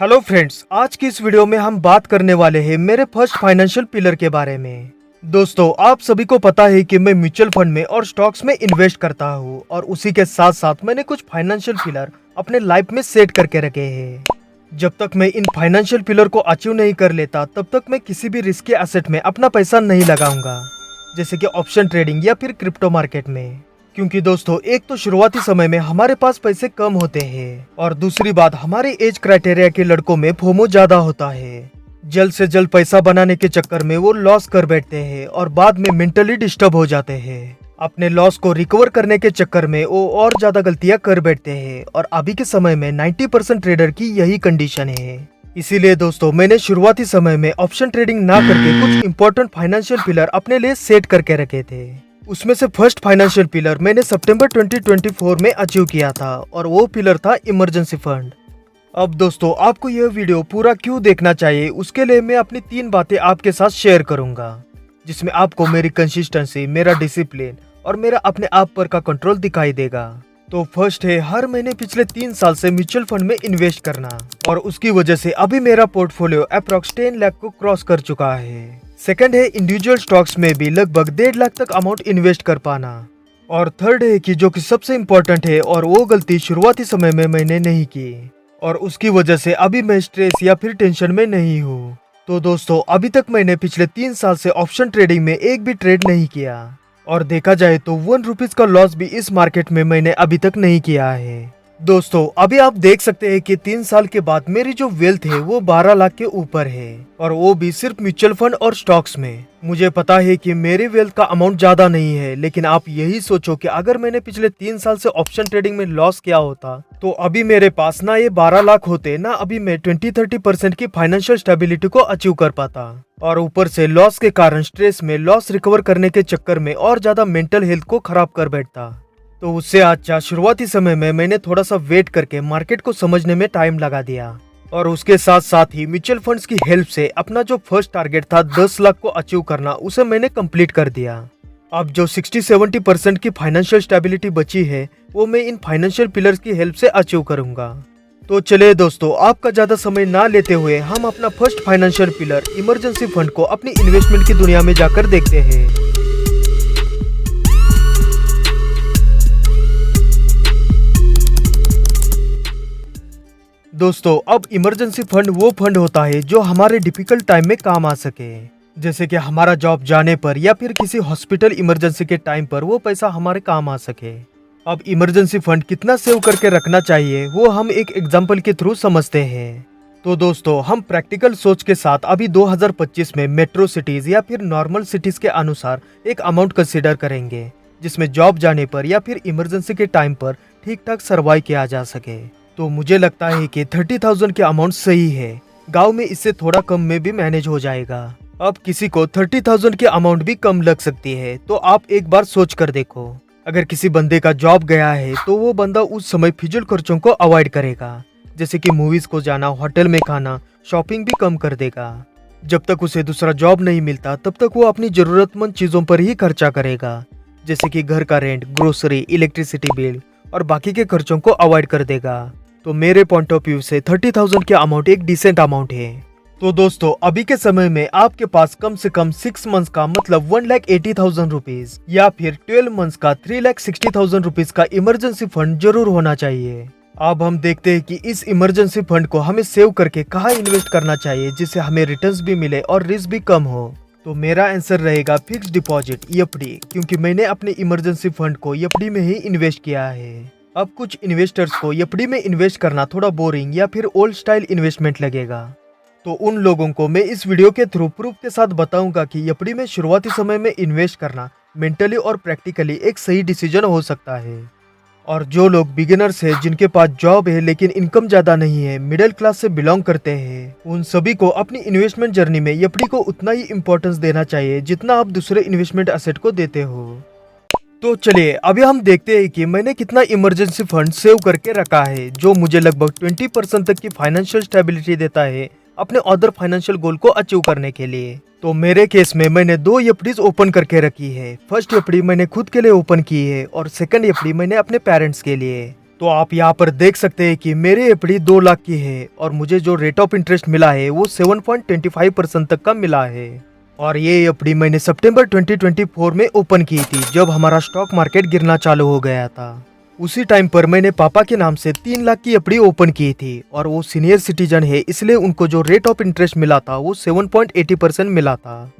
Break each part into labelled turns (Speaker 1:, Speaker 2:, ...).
Speaker 1: Hello friends, आज की इस वीडियो में हम बात करने वाले हैं मेरे फर्स्ट फाइनेंशियल पिलर के बारे में। दोस्तों, आप सभी को पता है कि मैं म्यूचुअल फंड में और स्टॉक्स में इन्वेस्ट करता हूँ और उसी के साथ साथ मैंने कुछ फाइनेंशियल पिलर अपने लाइफ में सेट करके रखे हैं। जब तक मैं इन फाइनेंशियल पिलर को अचीव नहीं कर लेता तब तक मैं किसी भी रिस्की एसेट में अपना पैसा नहीं लगाऊंगा, जैसे कि ऑप्शन ट्रेडिंग या फिर क्रिप्टो मार्केट में। क्योंकि दोस्तों, एक तो शुरुआती समय में हमारे पास पैसे कम होते हैं और दूसरी बात, हमारे एज क्राइटेरिया के लड़कों में फोमो ज्यादा होता है। जल्द से जल्द पैसा बनाने के चक्कर में वो लॉस कर बैठते हैं और बाद में मेंटली डिस्टर्ब हो जाते हैं। अपने लॉस को रिकवर करने के चक्कर में वो और ज्यादा गलतियां कर बैठते हैं और अभी के समय में 90% ट्रेडर की यही कंडीशन है। इसीलिए दोस्तों, मैंने शुरुआती समय में ऑप्शन ट्रेडिंग ना करके कुछ इंपॉर्टेंट फाइनेंशियल पिलर अपने लिए सेट करके रखे थे। उसमें से फर्स्ट फाइनेंशियल पिलर मैंने सितंबर 2024 में अचीव किया था और वो पिलर था इमरजेंसी फंड। अब दोस्तों, आपको यह वीडियो पूरा क्यों देखना चाहिए, उसके लिए मैं अपनी 3 बातें आपके साथ शेयर करूंगा, जिसमें आपको मेरी कंसिस्टेंसी, मेरा डिसिप्लिन और मेरा अपने आप पर का कंट्रोल दिखाई देगा। तो फर्स्ट है, हर महीने पिछले 3 साल से म्यूचुअल फंड में इन्वेस्ट करना और उसकी वजह से अभी मेरा पोर्टफोलियो अप्रॉक्स 10 लाख को क्रॉस कर चुका है। सेकंड है, इंडिविजुअल स्टॉक्स में भी लगभग 1.5 लाख तक अमाउंट इन्वेस्ट कर पाना। और थर्ड है कि जो कि सबसे इम्पोर्टेंट है और वो गलती शुरुआती समय में मैंने नहीं की और उसकी वजह से अभी मैं स्ट्रेस या फिर टेंशन में नहीं हूँ। तो दोस्तों, अभी तक मैंने पिछले 3 साल से ऑप्शन ट्रेडिंग में एक भी ट्रेड नहीं किया और देखा जाए तो 1 रुपीज का लॉस भी इस मार्केट में मैंने अभी तक नहीं किया है। दोस्तों, अभी आप देख सकते हैं कि 3 साल के बाद मेरी जो वेल्थ है वो 12 लाख के ऊपर है और वो भी सिर्फ म्यूचुअल फंड और स्टॉक्स में। मुझे पता है कि मेरी वेल्थ का अमाउंट ज्यादा नहीं है, लेकिन आप यही सोचो कि अगर मैंने पिछले 3 साल से ऑप्शन ट्रेडिंग में लॉस किया होता तो अभी मेरे पास ना ये 12 लाख होते, ना अभी मैं 20-30% की फाइनेंशियल स्टेबिलिटी को अचीव कर पाता और ऊपर से लॉस के कारण स्ट्रेस में लॉस रिकवर करने के चक्कर में और ज्यादा मेंटल हेल्थ को खराब कर बैठता। तो उससे अच्छा शुरुआती समय में मैंने थोड़ा सा वेट करके मार्केट को समझने में टाइम लगा दिया और उसके साथ साथ ही म्यूचुअल फंड्स की हेल्प से अपना जो फर्स्ट टारगेट था 10 लाख को अचीव करना, उसे मैंने कंप्लीट कर दिया। अब जो 60-70% की फाइनेंशियल स्टेबिलिटी बची है वो मैं इन फाइनेंशियल पिलर्स की हेल्प से अचीव करूंगा। तो चलिए दोस्तों, आपका ज्यादा समय ना लेते हुए हम अपना first financial pillar emergency fund को अपनी इन्वेस्टमेंट की दुनिया में जाकर देखते हैं। दोस्तों, अब इमरजेंसी फंड वो फंड होता है जो हमारे डिफिकल्ट टाइम में काम आ सके, जैसे कि हमारा जॉब जाने पर या फिर किसी हॉस्पिटल इमरजेंसी के टाइम पर वो पैसा हमारे काम आ सके। अब इमरजेंसी फंड कितना सेव करके रखना चाहिए वो हम एक एग्जांपल के थ्रू समझते हैं। तो दोस्तों, हम प्रैक्टिकल सोच के साथ अभी 2025 में मेट्रो सिटीज या फिर नॉर्मल सिटीज के अनुसार एक अमाउंट कंसिडर करेंगे, जिसमें जॉब जाने पर या फिर इमरजेंसी के टाइम पर ठीक ठाक सर्वाइव किया जा सके। तो मुझे लगता है कि 30,000 के अमाउंट सही है। गांव में इससे थोड़ा कम में भी मैनेज हो जाएगा। अब किसी को 30,000 की अमाउंट भी कम लग सकती है, तो आप एक बार सोच कर देखो। अगर किसी बंदे का जॉब गया है तो वो बंदा उस समय फिजूल खर्चों को अवॉइड करेगा, जैसे कि मूवीज को जाना, होटल में खाना, शॉपिंग भी कम कर देगा। जब तक उसे दूसरा जॉब नहीं मिलता तब तक वो अपनी जरूरतमंद चीजों पर ही खर्चा करेगा, जैसे कि घर का रेंट, ग्रोसरी, इलेक्ट्रिसिटी बिल और बाकी के खर्चों को अवॉइड कर देगा। तो मेरे पॉइंट ऑफ व्यू से 30,000 के अमाउंट एक डिसेंट अमाउंट है। तो दोस्तों, अभी के समय में आपके पास कम से कम 6 मंथ्स का मतलब 1,80,000 रुपीज या फिर 12 मंथ्स का 3,60,000 रुपीज का इमरजेंसी फंड जरूर होना चाहिए। अब हम देखते हैं कि इस इमरजेंसी फंड को हमें सेव करके कहाँ इन्वेस्ट करना चाहिए जिससे हमें रिटर्न्स भी मिले और रिस्क भी कम हो। तो मेरा आंसर रहेगा फिक्स डिपॉजिट, एफडी, क्योंकि मैंने अपने इमरजेंसी फंड को एफडी में ही इन्वेस्ट किया है। अब कुछ इन्वेस्टर्स को एफडी में इन्वेस्ट करना थोड़ा बोरिंग या फिर ओल्ड स्टाइल इन्वेस्टमेंट लगेगा, तो उन लोगों को मैं इस वीडियो के थ्रू प्रूफ के साथ बताऊंगा कि एफडी में शुरुआती समय में इन्वेस्ट करना मेंटली और प्रैक्टिकली एक सही डिसीजन हो सकता है। और जो लोग बिगिनर्स हैं, जिनके पास जॉब है लेकिन इनकम ज्यादा नहीं है, मिडिल क्लास से बिलोंग करते हैं, उन सभी को अपनी इन्वेस्टमेंट जर्नी में एफडी को उतना ही इम्पोर्टेंस देना चाहिए जितना आप दूसरे इन्वेस्टमेंट एसेट को देते हो। तो चलिए अभी हम देखते हैं कि मैंने कितना इमरजेंसी फंड सेव करके रखा है, जो मुझे लगभग 20% तक की फाइनेंशियल स्टेबिलिटी देता है अपने अदर फाइनेंशियल गोल को अचीव करने के लिए। तो मेरे केस में मैंने 2 एफडीज ओपन करके रखी है। फर्स्ट एफडी मैंने खुद के लिए ओपन की है और सेकंड एफडी मैंने अपने पेरेंट्स के लिए। तो आप यहाँ पर देख सकते हैं कि मेरी एफडी 2 लाख की है और मुझे जो रेट ऑफ इंटरेस्ट मिला है वो 7.25% तक का मिला है। और ये एफडी मैंने सितंबर 2024 में ओपन की थी, जब हमारा स्टॉक मार्केट गिरना चालू हो गया था। उसी टाइम पर मैंने पापा के नाम से 3 लाख की एफडी ओपन की थी और वो सीनियर सिटीजन है, इसलिए उनको जो रेट ऑफ इंटरेस्ट मिला था वो 7.80% मिला था।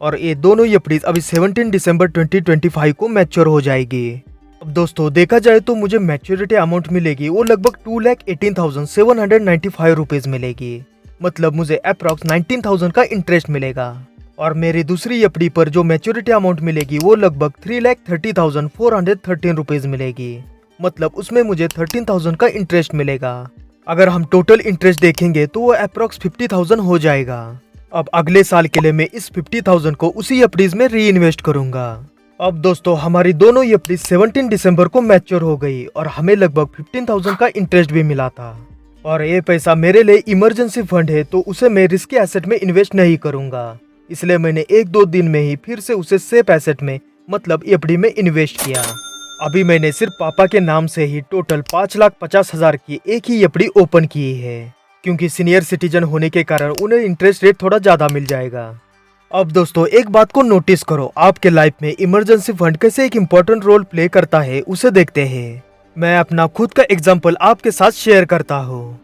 Speaker 1: और ये दोनों एफडी अभी 17 दिसंबर 2025 को मैच्योर हो जाएगी। अब दोस्तों देखा जाए तो मुझे मैच्योरिटी अमाउंट मिलेगी वो लगभग 2,18,795 रुपीज मिलेगी। मतलब मुझे अप्रॉक्स 19,000 का इंटरेस्ट मिलेगा। और मेरी दूसरी एफडी पर जो मैच्योरिटी अमाउंट मिलेगी वो लगभग 3,30,413 रुपीज मिलेगी। मतलब उसमें मुझे 13,000 का इंटरेस्ट मिलेगा। अगर हम टोटल इंटरेस्ट देखेंगे तो वो अप्रॉक्स 50,000 हो जाएगा। अब अगले साल के लिए मैं इस 50,000 को उसी एफडीज में री इन्वेस्ट करूंगा। अब दोस्तों हमारी दोनों एफडी 17 दिसंबर को मैच्योर हो गई और हमें लगभग 15,000 का इंटरेस्ट भी मिला था। और ये पैसा मेरे लिए इमरजेंसी फंड है, तो उसे मैं रिस्की एसेट में इन्वेस्ट नहीं करूंगा। इसलिए मैंने 1-2 दिन में ही फिर से उसे सेफ एसेट में मतलब एफडी में इन्वेस्ट किया। अभी मैंने सिर्फ पापा के नाम से ही टोटल 5,50,000 की एक ही एफडी ओपन की है, क्योंकि सीनियर सिटीजन होने के कारण उन्हें इंटरेस्ट रेट थोड़ा ज्यादा मिल जाएगा। अब दोस्तों एक बात को नोटिस करो, आपके लाइफ में इमरजेंसी फंड कैसे एक इम्पोर्टेंट रोल प्ले करता है उसे देखते हैं। मैं अपना खुद का एग्जाम्पल आपके साथ शेयर करता हूँ।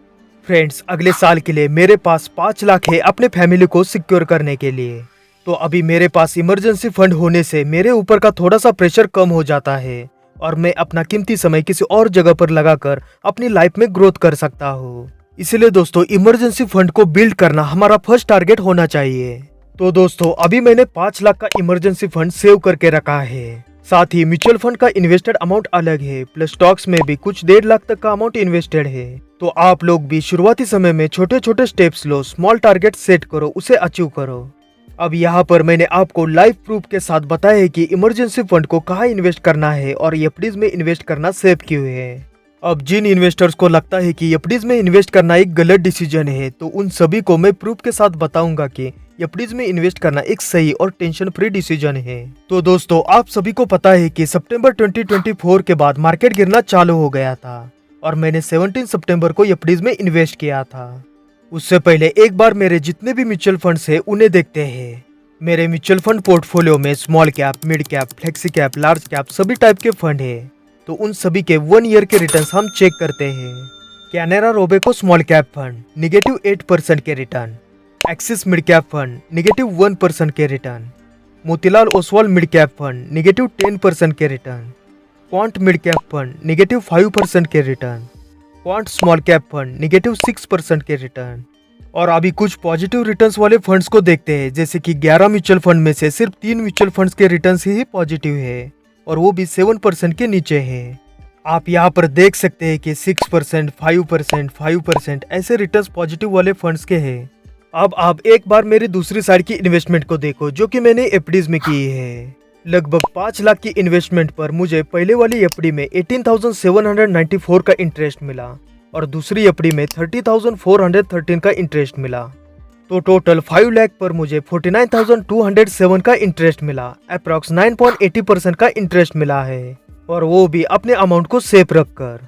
Speaker 1: फ्रेंड्स, अगले साल के लिए मेरे पास 5 लाख है अपने फैमिली को सिक्योर करने के लिए। तो अभी मेरे पास इमरजेंसी फंड होने से मेरे ऊपर का थोड़ा सा प्रेशर कम हो जाता है और मैं अपना कीमती समय किसी और जगह पर लगाकर अपनी लाइफ में ग्रोथ कर सकता हूँ। इसलिए दोस्तों इमरजेंसी फंड को बिल्ड करना हमारा फर्स्ट टारगेट होना चाहिए। तो दोस्तों अभी मैंने 5 लाख का इमरजेंसी फंड सेव करके रखा है। साथ ही म्यूचुअल फंड का इन्वेस्टेड अमाउंट अलग है, प्लस स्टॉक्स में भी कुछ 1.5 लाख तक का अमाउंट इन्वेस्टेड है। तो आप लोग भी शुरुआती समय में छोटे छोटे स्टेप्स लो, स्मॉल टारगेट सेट करो, उसे अचीव करो। अब यहाँ पर मैंने आपको लाइव प्रूफ के साथ बताया है कि इमरजेंसी फंड को कहाँ इन्वेस्ट करना है और एफडीज में इन्वेस्ट करना सेफ क्यों है। अब जिन इन्वेस्टर्स को लगता है कि एफडीज में इन्वेस्ट करना एक गलत डिसीजन है, तो उन सभी को मैं प्रूफ के साथ बताऊंगा कि एफडीज में इन्वेस्ट करना एक सही और टेंशन फ्री डिसीजन है। तो दोस्तों आप सभी को पता है कि सितंबर 2024 के बाद मार्केट गिरना चालू हो गया था और मैंने 17 सितंबर को एफडीज में इन्वेस्ट किया था। उससे पहले एक बार मेरे जितने भी म्यूचुअल फंड्स है उन्हें देखते हैं। मेरे म्यूचुअल फंड पोर्टफोलियो में small cap, mid cap, flexi cap, large cap सभी टाइप के फंड है। तो उन सभी के 1 ईयर के रिटर्न्स हम चेक करते हैं। Canara Robeco small cap fund -8% के return, axis mid cap fund -1% के return, Motilal Oswal mid cap fund -10% के return, quant mid cap fund -5% के return, quant small cap fund -6% के रिटर्न। और अभी कुछ पॉजिटिव रिटर्न्स वाले फंड्स को देखते हैं, जैसे कि 11 म्यूचुअल फंड में से सिर्फ 3 म्यूचुअल फंड्स के रिटर्न्स ही पॉजिटिव है और वो भी 7% के नीचे है। आप यहाँ पर देख सकते हैं कि 6%, 5%, 5% ऐसे रिटर्न्स पॉजिटिव वाले फंड्स के हैं। अब आप एक बार मेरी दूसरी साइड की इन्वेस्टमेंट को देखो, जो कि मैंने एफडीज में की है। लगभग 5 लाख की इन्वेस्टमेंट पर मुझे पहले वाली एफडी में 18,794 का इंटरेस्ट मिला और दूसरी एफडी में 30,413 का इंटरेस्ट मिला। तो टोटल 5 लाख पर मुझे 49,207 का इंटरेस्ट मिला। अप्रॉक्स 9.80% का इंटरेस्ट मिला है और वो भी अपने अमाउंट को सेफ रखकर।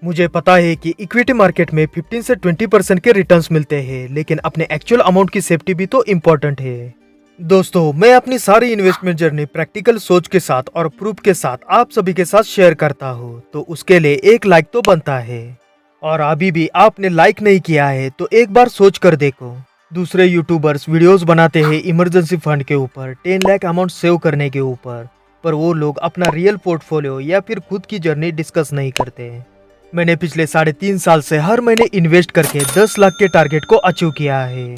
Speaker 1: मुझे पता है कि इक्विटी मार्केट में 15 से 20% के रिटर्न्स मिलते हैं, लेकिन अपने एक्चुअल अमाउंट की सेफ्टी भी तो इम्पोर्टेंट है। दोस्तों मैं अपनी सारी इन्वेस्टमेंट जर्नी प्रैक्टिकल सोच के साथ और प्रूफ के साथ आप सभी के साथ शेयर करता हूँ, तो उसके लिए एक लाइक तो बनता है। और अभी भी आपने लाइक नहीं किया है तो एक बार सोच कर देखो। दूसरे यूट्यूबर्स वीडियोस बनाते हैं इमरजेंसी फंड के ऊपर, 10 लाख अमाउंट सेव करने के ऊपर, पर वो लोग अपना रियल पोर्टफोलियो या फिर खुद की जर्नी डिस्कस नहीं करते। मैंने पिछले 3.5 साल से हर महीने इन्वेस्ट करके 10 लाख के टारगेट को अचीव किया है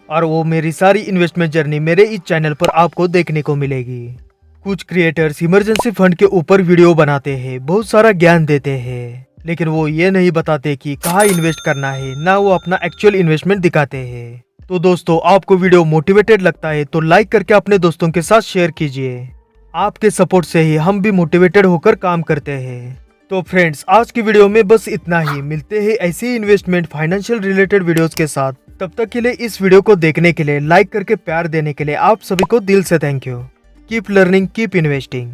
Speaker 1: और वो मेरी सारी इन्वेस्टमेंट जर्नी मेरे इस चैनल पर आपको देखने को मिलेगी। कुछ क्रिएटर्स इमरजेंसी फंड के ऊपर वीडियो बनाते हैं, बहुत सारा ज्ञान देते हैं, लेकिन वो ये नहीं बताते कि कहाँ इन्वेस्ट करना है, ना वो अपना एक्चुअल इन्वेस्टमेंट दिखाते हैं। तो दोस्तों आपको वीडियो मोटिवेटेड लगता है तो लाइक करके अपने दोस्तों के साथ शेयर कीजिए। आपके सपोर्ट से ही हम भी मोटिवेटेड होकर काम करते हैं। तो फ्रेंड्स आज की वीडियो में बस इतना ही। मिलते हैं ऐसी इन्वेस्टमेंट फाइनेंशियल रिलेटेड वीडियोस के साथ। तब तक के लिए इस वीडियो को देखने के लिए, लाइक करके प्यार देने के लिए आप सभी को दिल से thank you. Keep learning, keep investing.